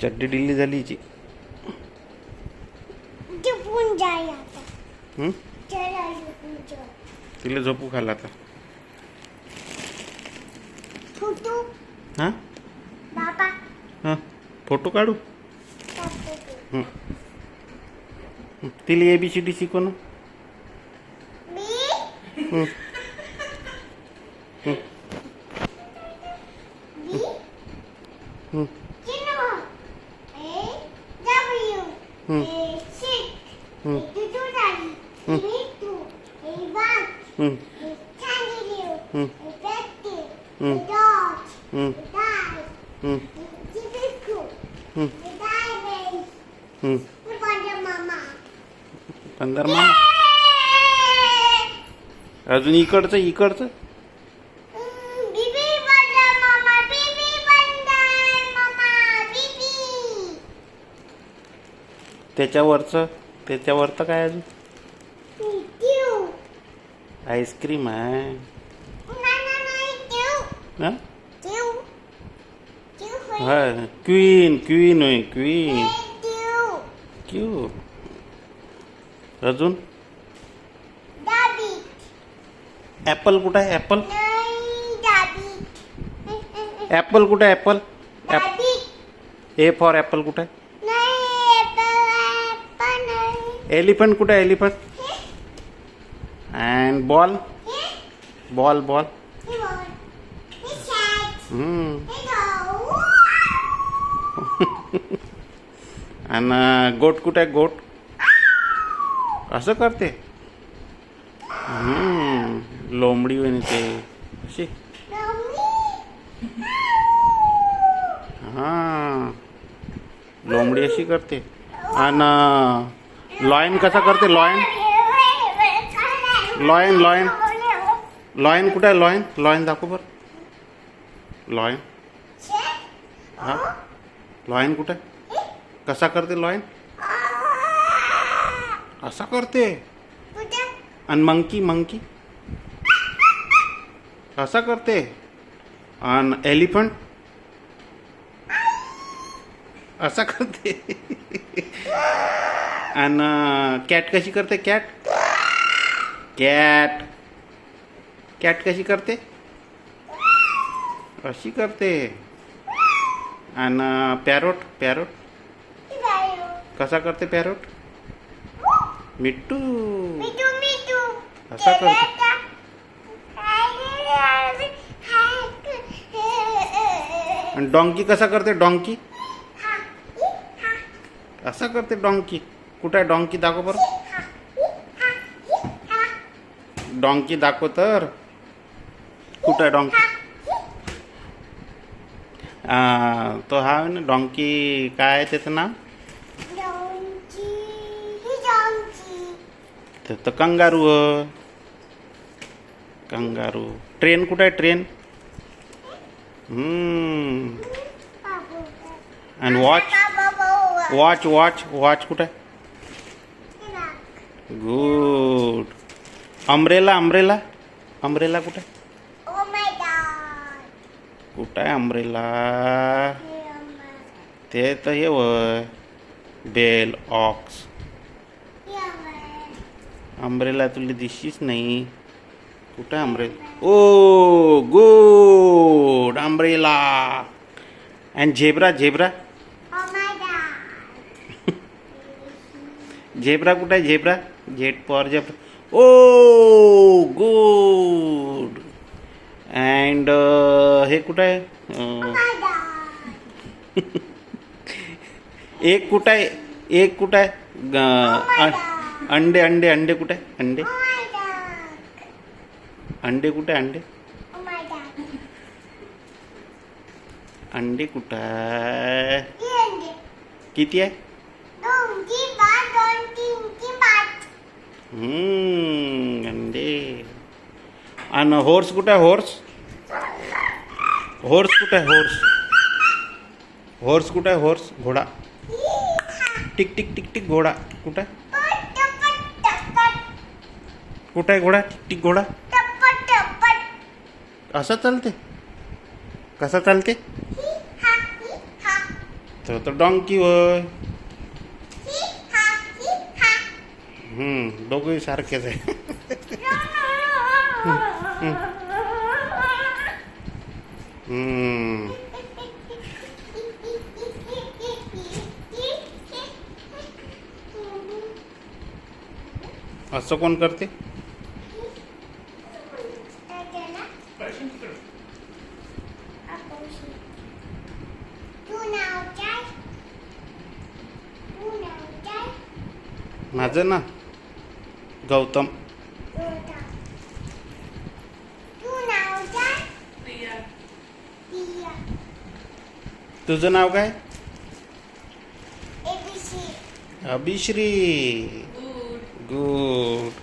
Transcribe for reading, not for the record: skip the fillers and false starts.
चड्डी ढिल्ली झाली हिची. झोपून जाय आता. हं? चला झोपून जाय. तिला झोपू घाल आता. फोटो हां बाबा हां फोटो काढू. फोटो हं. तिला ABCD शिकव ना. मी हं. हं. बी हं. चिनो ए डब्ल्यू हं. ए सिक्स हं. ए टू डाली हं. ए टू ए वन हं. ए चांगली हं. ए पेटी हं. ए डॉट हं. ए डाय हं. ए चिबिकू हं. ए डायबेस हं. ए बंदर मामा पंधर मामा. अजून इकडचं बीबी बंदर मामा बीबी बंदर मामा बीबी त्याच्यावरचं काय अजून. ट्यू आईस्क्रीम आहे. नाही ट्यू हां ट्यू ट्यू हा क्वीन होय क्वीन. ट्यू क्यू. अजून डाबी ॲपल कुठं आहे. ॲपल नाही डाबी ॲपल कुठं आहे. ॲपल डाबी A फॉर ॲपल कुठं आहे. नाही पण नाही एलिफंट कुठं आहे. Elephant and ball ball ball. हे बघ हे शॅट हे गाऊ आणि गोट कुठं आहे. गोट असं करते. लोंबडी होईन ते अशी. हां लोंबडी अशी करते. आणि लॉयन कसा करते. लॉयन लॉयन कुठं आहे. लॉयन दाखव बरं. लॉयन हां लॉयन कुठं आहे. कसा करते लॉयन. असा करते. आणि मंकी असा करते. आणि एलिफंट असा करते. आणि कॅट कशी करते. कॅट कशी करते. अशी करते. आणि पॅरोट कसा करते. पॅरोट मिट्टू असा करते. आणि डॉंकी कसा करते. डॉंकी असा करते. डॉंकी कुठं आहे. डॉंकी दाखव बरं. डॉंकी दाखव तर. कुठं आहे डॉंकी. तो हा ना डॉंकी. काय आहे त्याचं नाव. तर कंगारू. ट्रेन कुठं आहे. ट्रेन आणि वॉच कुठं आहे. गुड. अम्ब्रेला कुठं आहे. कुठं आहे अम्ब्रेला. ते तर हे वय बेल ऑक्स. अम्ब्रेला तुला दिसशीच नाही. कुठं आहे umbrella. Oh good umbrella. And zebra कुठं आहे. Zebra Z for zebra. Oh good. And हे कुठं आहे. एक कुठं आहे. अंडे कुठे. अंडे कुठे. अंडे कुठं आहे. किती आहे. अंडे. आणि हॉर्स कुठं आहे. हॉर्स कुठं आहे. हॉर्स कुठं आहे. हॉर्स घोडा. टिक टिक टिक टिक घोडा कुठं आहे. कुठं आहे घोडा. टिक टिक घोडा. असं चालते. कसा चालते. तर डॉंकी होय. ही हा ही हा. दोघंही सारखेच आहे. हम्म. असं कोण करते? माझं ना गौतम. तुझं नाव काय? अभिश्री. गुड.